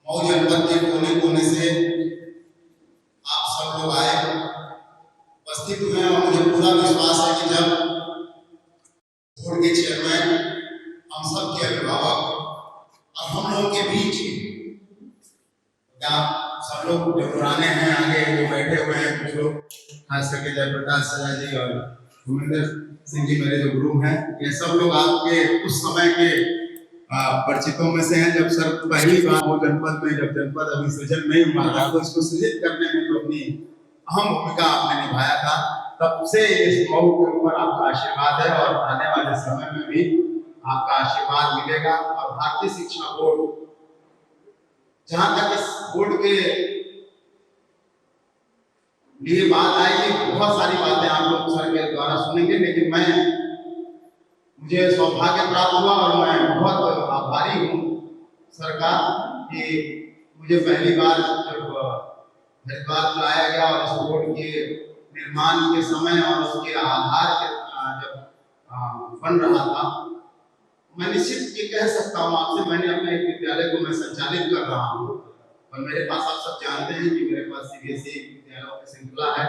मऊ जनपद के कोने कोने से आप सब लोग आए उपस्थित हुए और मुझे पूरा विश्वास है कि जब बोर्ड के चेयरमैन, हम सब के अभिभावक और हम लोगों के बीच सब लोग जो पुराने हैं आगे जो बैठे हुए हैं, कुछ लोग खास करके जयप्रकाश सजा जी और भूमिंदर सिंह जी मेरे जो गुरु हैं, ये सब लोग आपके उस समय के परिचितों में से हैं जब सर पहली बार वो जनपद में, जब जनपद अभी सृजन नहीं हुआ था तो इसको सृजित करने में जो अपनी अहम भूमिका आपने निभाया था, तब से इस मऊ के ऊपर आपका आशीर्वाद है और आने वाले समय में भी आपका आशीर्वाद मिलेगा। और भारतीय शिक्षा बोर्ड, जहां तक इस बोर्ड के लिए बात आएगी, बहुत सारी बातें आप लोग सर के द्वारा सुनेंगे, लेकिन मुझे सौभाग्य प्राप्त हुआ और मैं बहुत आभारी हूँ सरकार कि मुझे पहली बार जब हरिद्वार बुलाया गया और इस बोर्ड के निर्माण के समय और उसके आधार के जब बन रहा था, मैं निश्चित ये कह सकता हूँ आपसे, मैंने अपने एक विद्यालय को मैं संचालित कर रहा हूँ और मेरे पास आप सब जानते हैं कि मेरे पास सीबीएसई विद्यालयों की श्रृंखला है।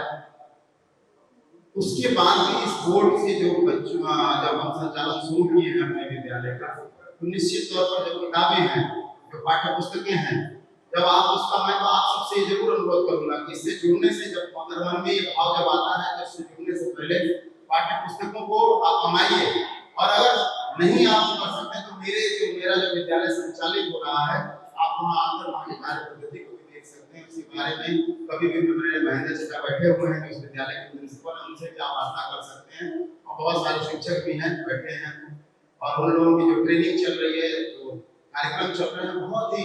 उसके बाद भी इस बोर्ड से जो बच्चों जब हम संचालन शुरू किए हैं अपने विद्यालय का, तो निश्चित तौर पर जो किताबें हैं, जो पाठ्य पुस्तकें हैं, जब आप उसका, मैं तो आप सबसे जरूर अनुरोध करूंगा कि इससे जुड़ने से, जब अगर मन में ये भाव जब आता है तो इससे जुड़ने से पहले पाठ्य पुस्तकों को आप कमाइए, और अगर नहीं आप कर सकते तो मेरा जो विद्यालय संचालित हो रहा है, आप वहाँ आकर वहाँ की कार्य पद्धति को भी देख सकते हैं। उसी बारे में कभी भी मेरे महेंद्र जी बैठे हुए हैं, इस विद्यालय के प्रिंसिपल, उनसे क्या वार्ता कर सकते हैं, और बहुत सारे शिक्षक भी हैं बैठे हैं, और उन लोगों की जो ट्रेनिंग चल रही है, जो कार्यक्रम चल रहे हैं, बहुत ही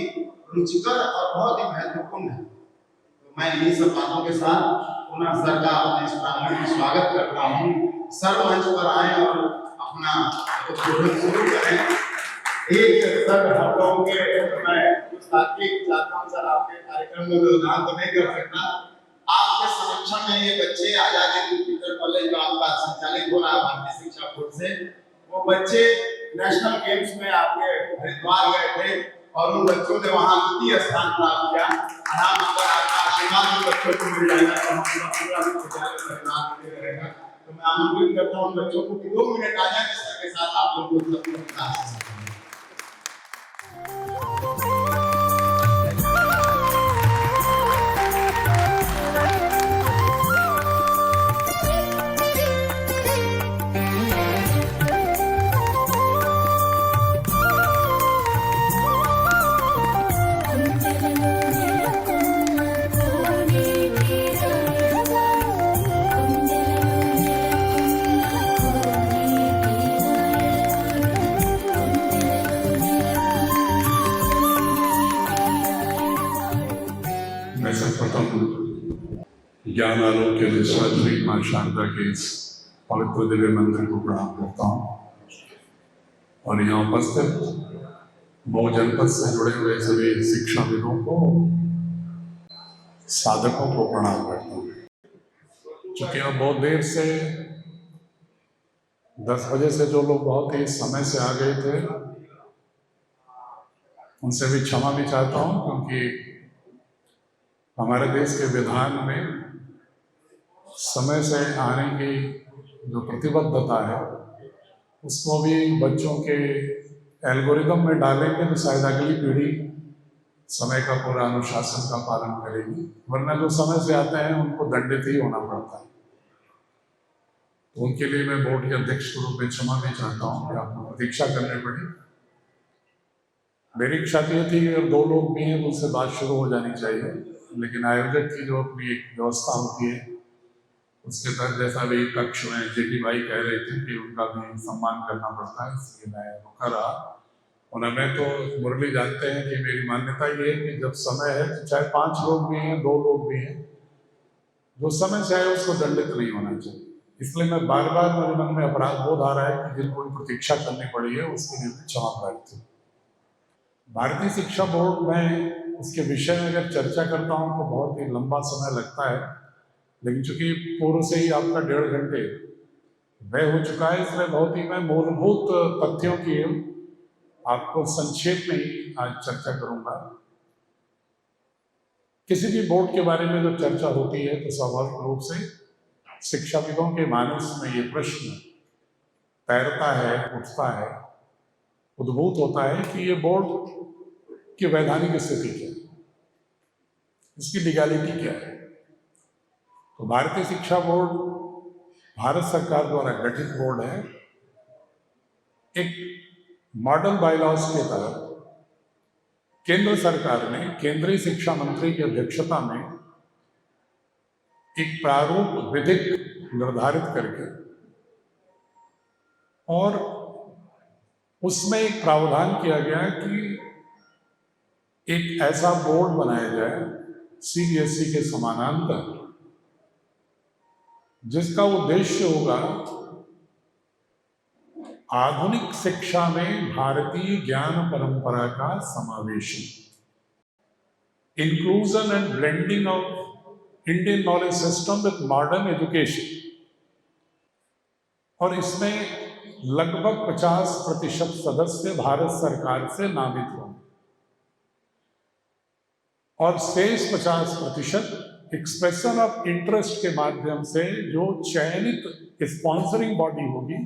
रुचिकर और बहुत ही महत्वपूर्ण है। तो मैं इन्हीं सब बातों के साथ पुनः सर का अपने इस प्रांगण में स्वागत करता हूँ। सर मंच पर आए और अपना उद्बोधन शुरू करें। एक सर हम लोगों के, मैं तात्विक चाहता हूँ सर, आपके कार्यक्रम में योगदान तो नहीं कर सकता, आपके संरक्षण में ये बच्चे आजादी कंप्यूटर कॉलेज जो आपका संचालित हो रहा है भारतीय शिक्षा बोर्ड से, वो बच्चे नेशनल गेम्स में आपके हरिद्वार गए थे और उन बच्चों ने वहां द्वितीय स्थान प्राप्त किया। अगर आपका आशीर्वाद उन बच्चों को मिल जाएगा तो हम पूरा विद्यालय परिणाम मिलते रहेगा। तो मैं आमंत्रित करता हूँ बच्चों को कि 2 मिनट आ जाए जिसके साथ आप लोग को सब ज्ञान आलोक के निस्वार्थी मां शारदा के इस पवित्र दिव्य मंदिर को प्रणाम करता हूँ और यहाँ उपस्थित मऊ जनपद से जुड़े हुए सभी शिक्षाविदों को, साधकों को प्रणाम करता हूँ। चूंकि अब बहुत देर से 10 बजे से जो लोग बहुत ही समय से आ गए थे उनसे भी क्षमा भी चाहता हूँ, क्योंकि हमारे देश के विधान में समय से आने की जो प्रतिबद्धता है उसको भी बच्चों के एल्गोरिदम में डालेंगे तो शायद अगली पीढ़ी समय का पूरा अनुशासन का पालन करेगी, वरना जो समय से आते हैं उनको दंडित ही होना पड़ता है। तो उनके लिए मैं बोर्ड के अध्यक्ष के रूप में क्षमा भी चाहता हूँ कि आपको प्रतीक्षा करनी पड़ी। मेरी इच्छा ये थी कि अगर 2 लोग भी हैं तो उससे बात शुरू हो जानी चाहिए, लेकिन आयोजक की जो अपनी एक व्यवस्था होती है उसके तहत जैसा भी कक्ष में जेटी भाई कह रहे थे कि उनका भी सम्मान करना पड़ता है, इसलिए मैं रुका रहा। और हमें तो मुरली जानते हैं कि मेरी मान्यता ये है कि जब समय है तो चाहे 5 लोग भी हैं 2 लोग भी हैं, जो समय से आए उसको दंडित नहीं होना चाहिए। इसलिए मैं बार बार मेरे मन में अपराध बोध आ रहा है कि जिनको प्रतीक्षा करनी पड़ी है उसके लिए क्षमा प्रार्थी। भारतीय शिक्षा बोर्ड में उसके विषय में अगर चर्चा करता हूँ तो बहुत ही लंबा समय लगता है, लेकिन चूंकि पूर्व से ही आपका 1.5 घंटे व्यय हो चुका है, इसलिए बहुत ही मैं मूलभूत तथ्यों की आपको संक्षेप में ही आज चर्चा करूंगा। किसी भी बोर्ड के बारे में जब चर्चा होती है तो स्वाभाविक रूप से शिक्षाविदों के मानस में ये प्रश्न तैरता है, उठता है, उद्भूत होता है कि ये बोर्ड की वैधानिक स्थिति क्या है, इसकी लीगैलिटी क्या है। तो भारतीय शिक्षा बोर्ड भारत सरकार द्वारा गठित बोर्ड है। एक मॉडल बायलॉज के तहत केंद्र सरकार ने केंद्रीय शिक्षा मंत्री की अध्यक्षता में एक प्रारूप विधिक निर्धारित करके और उसमें एक प्रावधान किया गया कि एक ऐसा बोर्ड बनाया जाए सीबीएसई के समानांतर जिसका उद्देश्य होगा आधुनिक शिक्षा में भारतीय ज्ञान परंपरा का समावेशन, inclusion and blending of Indian knowledge system with modern education. और इसमें लगभग 50% सदस्य भारत सरकार से नामित होंगे और शेष 50% एक्सप्रेशन ऑफ इंटरेस्ट के माध्यम से जो चयनित स्पॉन्सरिंग बॉडी होगी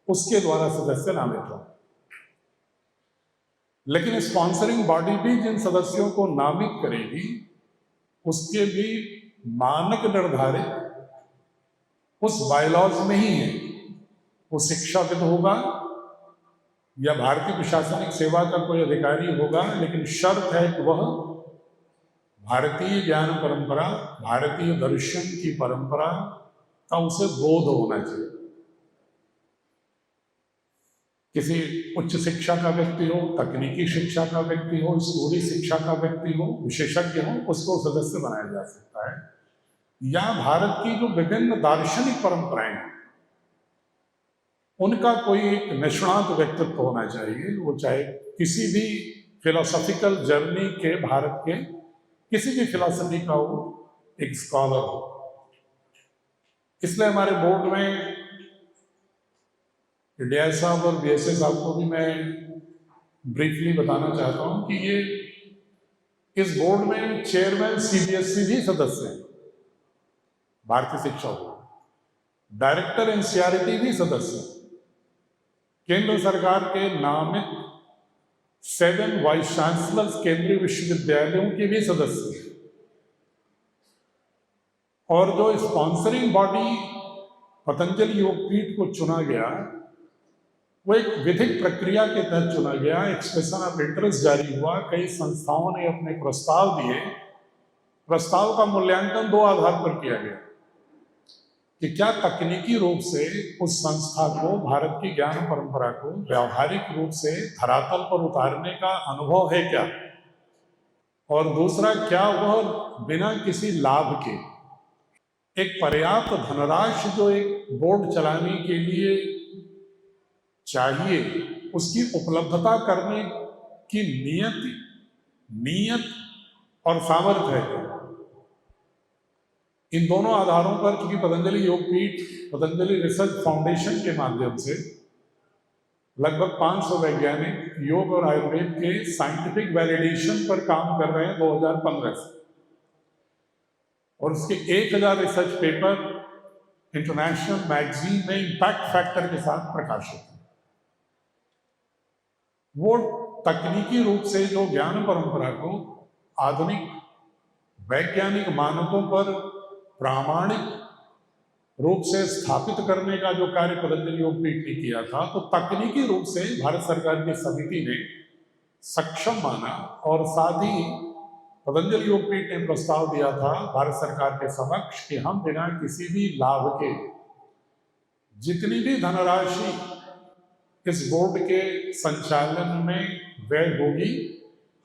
उसके द्वारा सदस्य नामित होंगे। लेकिन स्पॉन्सरिंग बॉडी भी जिन सदस्यों को नामित करेगी उसके भी मानक निर्धारित उस बायलॉज में ही है। वो शिक्षाविद होगा या भारतीय प्रशासनिक सेवा का कोई अधिकारी होगा, लेकिन शर्त है कि वह भारतीय ज्ञान परंपरा, भारतीय दर्शन की परंपरा का उसे बोध होना चाहिए। किसी उच्च शिक्षा का व्यक्ति हो, तकनीकी शिक्षा का व्यक्ति हो, स्कूली शिक्षा का व्यक्ति हो, विशेषज्ञ हो, उसको सदस्य बनाया जा सकता है। या भारत की जो विभिन्न दार्शनिक परंपराएं हैं उनका कोई एक निष्णात व्यक्तित्व होना चाहिए, वो चाहे किसी भी फिलोसॉफिकल जर्नी के भारत के किसी भी फिलॉसफी का वो एक स्कॉलर हो। इसलिए हमारे बोर्ड में डीआई साहब और बीएसए साहब को भी मैं ब्रीफली बताना चाहता हूं कि ये इस बोर्ड में चेयरमैन सीबीएसई भी सदस्य हैं, भारतीय शिक्षा बोर्ड, डायरेक्टर एनसीईआरटी भी सदस्य हैं, केंद्र सरकार के नामित 7 वाइस चांसलर्स केंद्रीय विश्वविद्यालयों के भी सदस्य हैं, और जो स्पॉन्सरिंग बॉडी पतंजलि योगपीठ को चुना गया वो एक विधिक प्रक्रिया के तहत चुना गया। एक्सप्रेशन ऑफ इंटरेस्ट जारी हुआ, कई संस्थाओं ने अपने प्रस्ताव दिए। प्रस्ताव का मूल्यांकन 2 आधार पर किया गया कि क्या तकनीकी रूप से उस संस्था को, भारत की ज्ञान परंपरा को व्यावहारिक रूप से धरातल पर उतारने का अनुभव है क्या, और दूसरा, क्या वह बिना किसी लाभ के एक पर्याप्त धनराशि जो एक बोर्ड चलाने के लिए चाहिए उसकी उपलब्धता करने की नीयत और सामर्थ्य है। इन दोनों आधारों पर चूंकि पतंजलि योगपीठ पतंजलि रिसर्च फाउंडेशन के माध्यम से लगभग 500 वैज्ञानिक योग और आयुर्वेद के साइंटिफिक वैलिडेशन पर काम कर रहे हैं 2015 से, और उसके 1000 रिसर्च पेपर इंटरनेशनल मैगजीन में इम्पैक्ट फैक्टर के साथ प्रकाशित हैं। वो तकनीकी रूप से जो ज्ञान परंपरा को आधुनिक वैज्ञानिक मानकों पर प्रामाणिक रूप से स्थापित करने का जो कार्य पतंजलि योगपीठ ने किया था, तो तकनीकी रूप से भारत सरकार की समिति ने सक्षम माना, और साथ ही पतंजलि योगपीठ ने प्रस्ताव दिया था भारत सरकार के समक्ष कि हम बिना किसी भी लाभ के जितनी भी धनराशि इस बोर्ड के संचालन में व्यय होगी,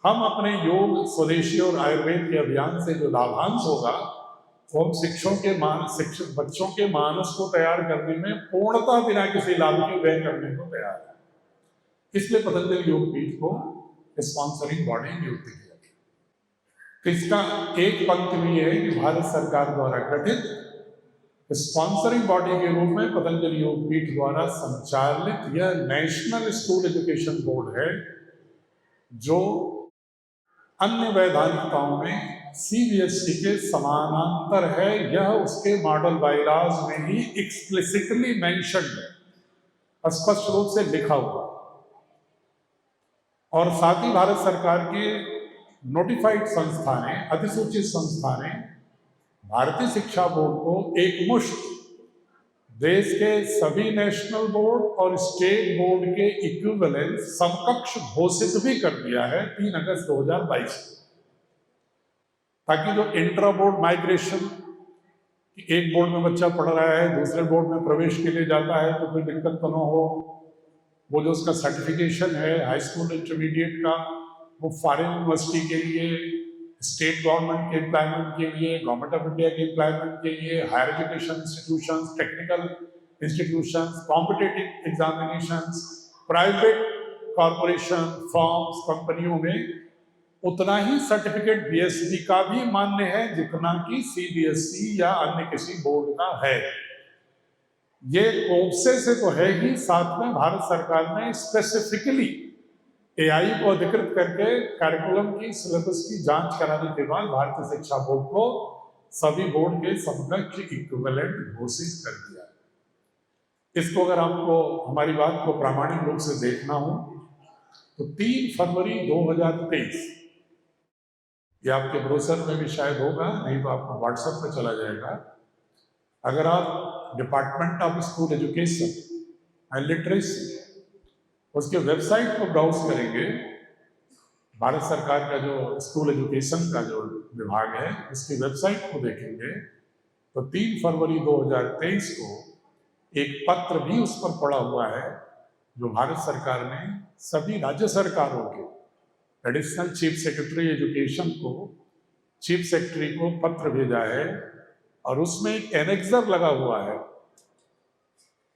हम अपने योग, स्वदेशी और आयुर्वेद के अभियान से जो लाभांश होगा वो हम शिक्षक बच्चों के मानस को तैयार करने में पूर्णतः बिना किसी लाभ के व्यय करने को तैयार है। इसलिए पतंजलि योगपीठ को स्पॉन्सरिंग बॉडी नियुक्त किया गया। तो इसका एक पंक्ति भी है कि भारत सरकार द्वारा गठित स्पॉन्सरिंग बॉडी के रूप में पतंजलि योगपीठ द्वारा संचालित यह नेशनल स्कूल एजुकेशन बोर्ड है, जो अन्य वैधानिकताओं में सीबीएसई के समानांतर है। यह उसके मॉडल बायलॉज में ही एक्सप्लिसिटली मेंशन्ड है, स्पष्ट रूप से लिखा हुआ, और साथ ही भारत सरकार के नोटिफाइड संस्था ने, अधिसूचित संस्था ने भारतीय शिक्षा बोर्ड को एकमुश्त देश के सभी नेशनल बोर्ड और स्टेट बोर्ड के इक्विवेलेंट समकक्ष घोषित भी कर दिया है 3 अगस्त 2022 को, ताकि जो इंट्रा बोर्ड माइग्रेशन, एक बोर्ड में बच्चा पढ़ रहा है दूसरे बोर्ड में प्रवेश के लिए जाता है तो कोई दिक्कत तो न हो। वो जो उसका सर्टिफिकेशन है हाई स्कूल इंटरमीडिएट का, वो फॉरेन यूनिवर्सिटी के लिए, स्टेट गवर्नमेंट के एम्प्लॉयमेंट के लिए, गवर्नमेंट ऑफ इंडिया के एम्प्लॉयमेंट के लिए, higher education institutions, technical institutions, competitive examinations, private corporation, firms, कंपनियों में उतना ही सर्टिफिकेट बीएसबी का भी मान्य है जितना कि सीबीएसई या अन्य किसी बोर्ड का है। ये कोप्से से तो है ही, साथ में भारत सरकार ने स्पेसिफिकली एआई को अधिकृत करके कैरिकुलम की सिलेबस की जांच कराने के बाद भारतीय शिक्षा बोर्ड को सभी बोर्ड के समकक्ष इक्विवेलेंट घोषित कर दिया है। इसको अगर आपको हमारी बात को प्रामाणिक रूप से देखना हो तो 3 फरवरी 2023, ये आपके ब्रोशर में भी शायद होगा, नहीं तो आपको व्हाट्सएप पे चला जाएगा। अगर आप department of school education and literacy उसके वेबसाइट को ब्राउज करेंगे, भारत सरकार का जो स्कूल एजुकेशन का जो विभाग है उसकी वेबसाइट को देखेंगे तो 3 फरवरी 2023 को एक पत्र भी उस पर पड़ा हुआ है जो भारत सरकार ने सभी राज्य सरकारों के एडिशनल चीफ सेक्रेटरी एजुकेशन को, चीफ सेक्रेटरी को पत्र भेजा है, और उसमें एक एनेक्सर लगा हुआ है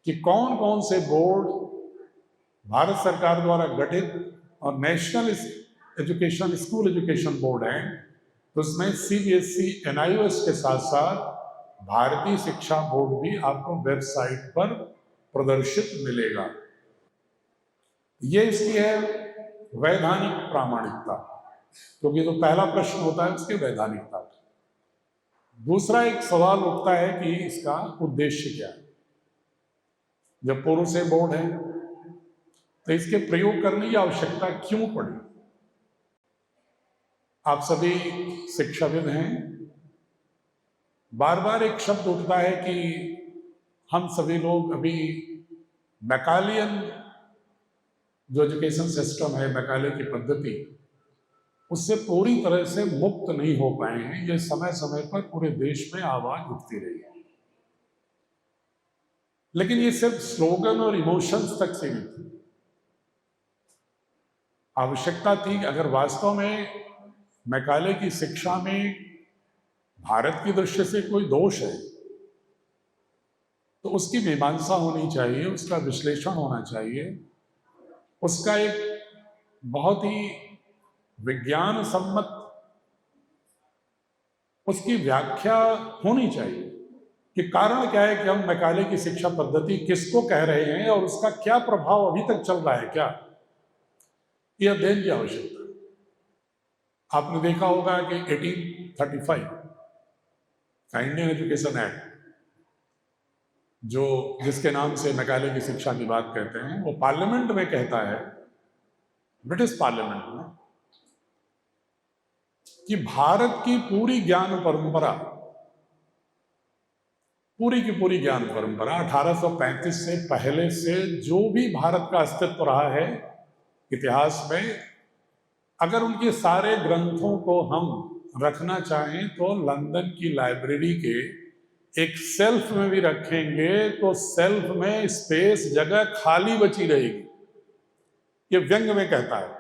कि कौन कौन से बोर्ड भारत सरकार द्वारा गठित और national education school education board हैं। तो उसमें सीबीएसई, एनआईओएस के साथ साथ भारतीय शिक्षा बोर्ड भी आपको वेबसाइट पर प्रदर्शित मिलेगा। ये इसकी है वैधानिक प्रामाणिकता, क्योंकि जो पहला प्रश्न होता है उसकी वैधानिकता। दूसरा एक सवाल उठता है कि इसका उद्देश्य क्या है। जब पूर्व से बोर्ड है तो इसके प्रयोग करने की आवश्यकता क्यों पड़ी। आप सभी शिक्षाविद हैं, बार बार एक शब्द उठता है कि हम सभी लोग अभी मैकालियन जो एजुकेशन सिस्टम है, मैकाले की पद्धति, उससे पूरी तरह से मुक्त नहीं हो पाए हैं। ये समय समय पर पूरे देश में आवाज उठती रही है, लेकिन ये सिर्फ स्लोगन और इमोशंस तक सीमित थी। आवश्यकता थी कि अगर वास्तव में मैकाले की शिक्षा में भारत की दृष्टि से कोई दोष है तो उसकी मीमांसा होनी चाहिए, उसका विश्लेषण होना चाहिए, उसका एक बहुत ही विज्ञान सम्मत उसकी व्याख्या होनी चाहिए कि कारण क्या है कि हम मैकाले की शिक्षा पद्धति किसको कह रहे हैं और उसका क्या प्रभाव अभी तक चल रहा है, क्या ये अध्ययन की आवश्यकता है। आपने देखा होगा कि 1835 का इंडियन एजुकेशन एक्ट, जो जिसके नाम से मैकाले की शिक्षा की बात कहते हैं, वो पार्लियामेंट में कहता है, ब्रिटिश पार्लियामेंट में, कि भारत की पूरी ज्ञान परंपरा, पूरी की पूरी ज्ञान परंपरा 1835 से पहले से जो भी भारत का अस्तित्व रहा है इतिहास में, अगर उनके सारे ग्रंथों को हम रखना चाहें तो लंदन की लाइब्रेरी के एक सेल्फ में भी रखेंगे तो सेल्फ में स्पेस, जगह खाली बची रहेगी। ये व्यंग में कहता है।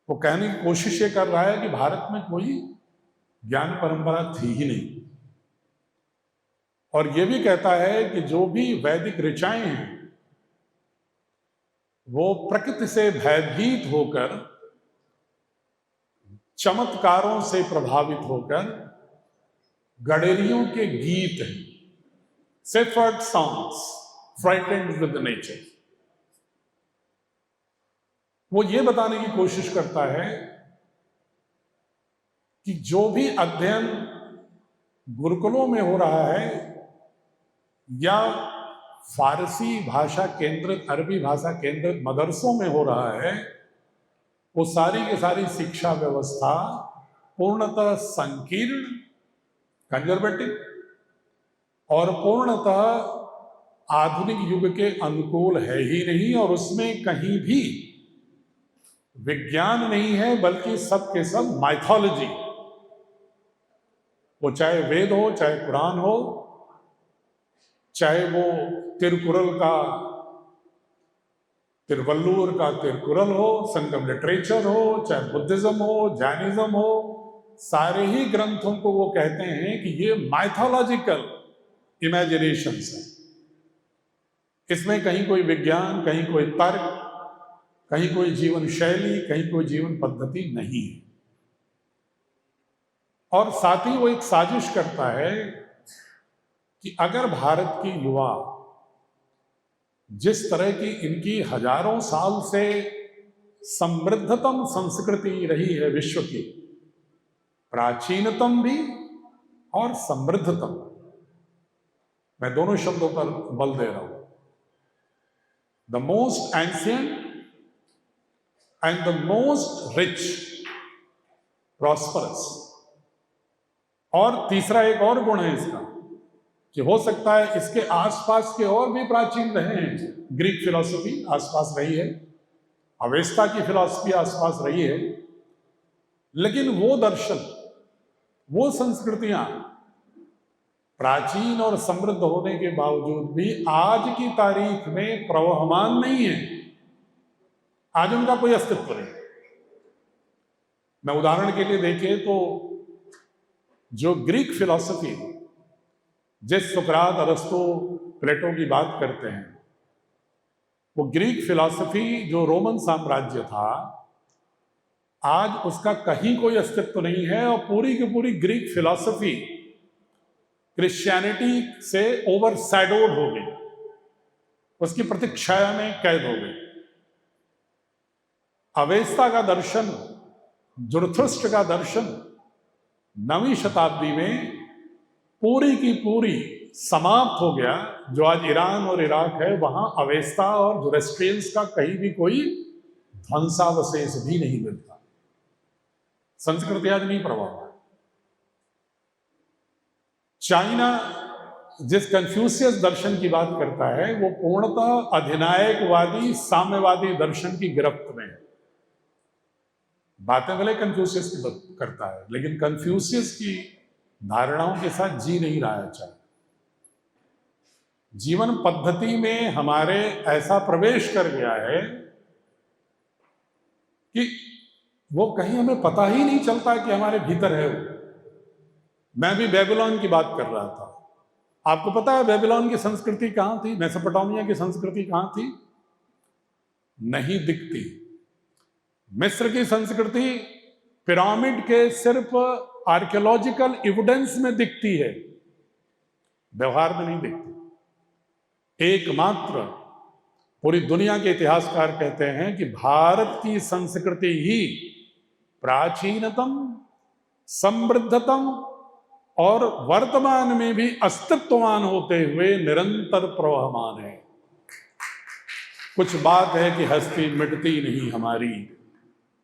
वो कहने की कोशिश ये कर रहा है कि भारत में कोई ज्ञान परंपरा थी ही नहीं, और ये भी कहता है कि जो भी वैदिक ऋचाएं हैं वो प्रकृति से भयभीत होकर, चमत्कारों से प्रभावित होकर गडेरियों के गीत हैं, shepherd songs frightened with nature. वो ये बताने की कोशिश करता है कि जो भी अध्ययन गुरुकुलों में हो रहा है या फारसी भाषा केंद्रित, अरबी भाषा केंद्रित मदरसों में हो रहा है, वो सारी की सारी शिक्षा व्यवस्था पूर्णतः संकीर्ण, कंजर्वेटिव और पूर्णतः आधुनिक युग के अनुकूल है ही नहीं, और उसमें कहीं भी विज्ञान नहीं है, बल्कि सब के सब माइथोलॉजी। वो चाहे वेद हो, चाहे कुरान हो, चाहे वो तिरुकुरल का, तिरुवल्लुवर का तिरुकुरल हो, संगम लिटरेचर हो, चाहे बुद्धिज्म हो, जैनिज्म हो, सारे ही ग्रंथों को वो कहते हैं कि ये माइथोलॉजिकल इमेजिनेशंस है। इसमें कहीं कोई विज्ञान, कहीं कोई तर्क, कहीं कोई जीवन शैली, कहीं कोई जीवन पद्धति नहीं है। और साथ ही वो एक साजिश करता है कि अगर भारत की युवा जिस तरह की इनकी हजारों साल से समृद्धतम संस्कृति रही है विश्व की, प्राचीनतम भी और समृद्धतम, मैं दोनों शब्दों पर बल दे रहा हूं, the most ancient and the most rich, prosperous. और तीसरा एक और गुण है इसका कि हो सकता है इसके आसपास के और भी प्राचीन रहे हैं। ग्रीक फिलॉसफी आसपास रही है, अवेस्ता की फिलॉसफी आसपास रही है, लेकिन वो दर्शन, वो संस्कृतियां प्राचीन और समृद्ध होने के बावजूद भी आज की तारीख में प्रवहमान नहीं है। आज उनका कोई अस्तित्व नहीं। मैं उदाहरण के लिए देखें तो जो ग्रीक फिलॉसफी, जिस सुकरात, अरस्तु, प्लेटो की बात करते हैं, वो ग्रीक फिलॉसफी जो रोमन साम्राज्य था, आज उसका कहीं कोई अस्तित्व नहीं है। और पूरी की पूरी ग्रीक उसकी प्रतीक्षा में कैद हो गई। अवेस्ता का दर्शन, जुरथुष्ट्र का दर्शन 9वीं शताब्दी में पूरी की पूरी समाप्त हो गया। जो आज ईरान और इराक है, वहां अवेस्ता और जुरेस्ट्रियंस का कहीं भी कोई ध्वंसावशेष भी नहीं मिलता। संस्कृति आज नहीं प्रभाव। चाइना जिस कन्फ्यूशियस दर्शन की बात करता है, वो पूर्णतः अधिनायकवादी साम्यवादी दर्शन की गिरफ्त में है। बातें भले कन्फ्यूशियस की बात करता है, लेकिन कन्फ्यूशियस की धारणाओं के साथ जी नहीं रहा है। चाइना जीवन पद्धति में हमारे ऐसा प्रवेश कर गया है कि वो कहीं हमें पता ही नहीं चलता कि हमारे भीतर है वो। मैं भी बेबीलोन की बात कर रहा था। आपको पता है बेबीलोन की संस्कृति कहां थी? मेसोपोटामिया की संस्कृति कहां थी? नहीं दिखती। मिस्र की संस्कृति पिरामिड के सिर्फ आर्कियोलॉजिकल एविडेंस में दिखती है, व्यवहार में नहीं दिखती। एकमात्र पूरी दुनिया के इतिहासकार कहते हैं कि भारत की संस्कृति ही प्राचीनतम, समृद्धतम और वर्तमान में भी अस्तित्ववान होते हुए निरंतर प्रवहमान है। कुछ बात है कि हस्ती मिटती नहीं हमारी,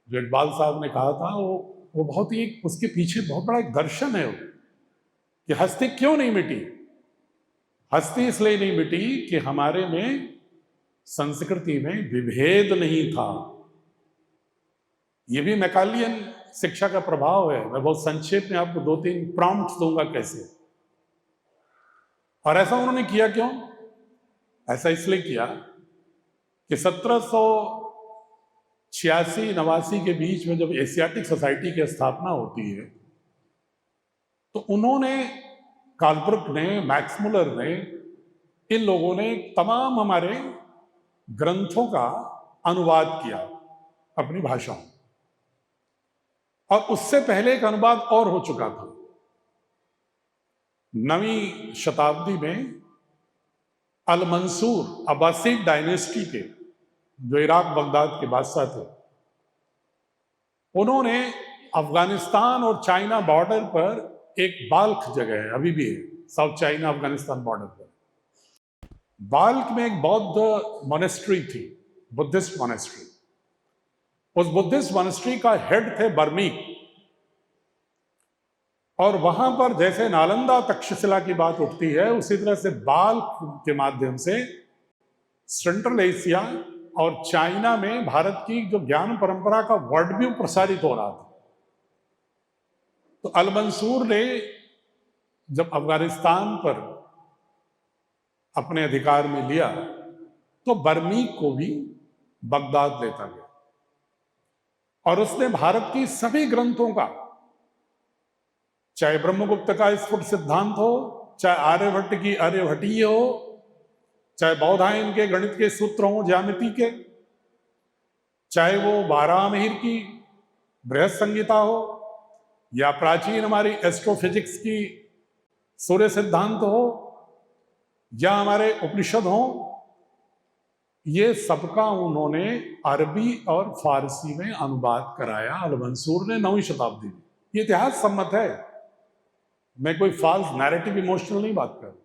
जो इकबाल साहब ने कहा था, वो बहुत ही, उसके पीछे बहुत बड़ा एक दर्शन है वो, कि हस्ती क्यों नहीं मिटी। हस्ती इसलिए नहीं मिटी कि हमारे में संस्कृति में विभेद नहीं था। ये भी मैकालियन शिक्षा का प्रभाव है। मैं बहुत संक्षेप में आपको 2-3 प्रॉम्प्ट्स दूंगा कैसे। और ऐसा उन्होंने किया क्यों? ऐसा इसलिए किया कि 1786-89 के बीच में जब एशियाटिक सोसाइटी की स्थापना होती है, तो उन्होंने, काल्ब्रुक ने, मैक्स मुलर ने, इन लोगों ने तमाम हमारे ग्रंथों का अनुवाद किया अपनी भाषा में। और उससे पहले एक अनुवाद और हो चुका था 9वीं शताब्दी में। अल मंसूर अब्बासीद डायनेस्टी के, जो इराक बगदाद के बादशाह थे, उन्होंने अफगानिस्तान और चाइना बॉर्डर पर एक बाल्ख जगह है, अभी भी है, साउथ चाइना अफगानिस्तान बॉर्डर पर। बाल्ख में एक बौद्ध मोनेस्ट्री थी, बुद्धिस्ट मोनेस्ट्री। उस बुद्धिस्ट मोनेस्ट्री का हेड थे बर्मीक। और वहां पर जैसे नालंदा तक्षशिला की बात उठती है, उसी तरह से बाल्ख के माध्यम से सेंट्रल एशिया और चाइना में भारत की जो ज्ञान परंपरा का वर्ल्ड प्रसारित हो रहा था। तो अल मंसूर ने जब अफगानिस्तान पर अपने अधिकार में लिया, तो बर्मीक को भी बगदाद लेता गया और उसने भारत की सभी ग्रंथों का, चाहे ब्रह्मगुप्त का स्फुट सिद्धांत हो, चाहे आर्यभट्ट की आर्यभट्टीय हो, चाहे बौधायन के गणित के सूत्र हो, ज्यामिति के, चाहे वो बारामहिर की बृहद संहिता हो, या प्राचीन हमारी एस्ट्रोफिजिक्स की सूर्य सिद्धांत हो, या हमारे उपनिषद हो, ये सबका उन्होंने अरबी और फारसी में अनुवाद कराया अल मंसूर ने 9वीं शताब्दी में। ये इतिहास सम्मत है, मैं कोई फॉल्स नैरेटिव इमोशनल नहीं बात कर रहा।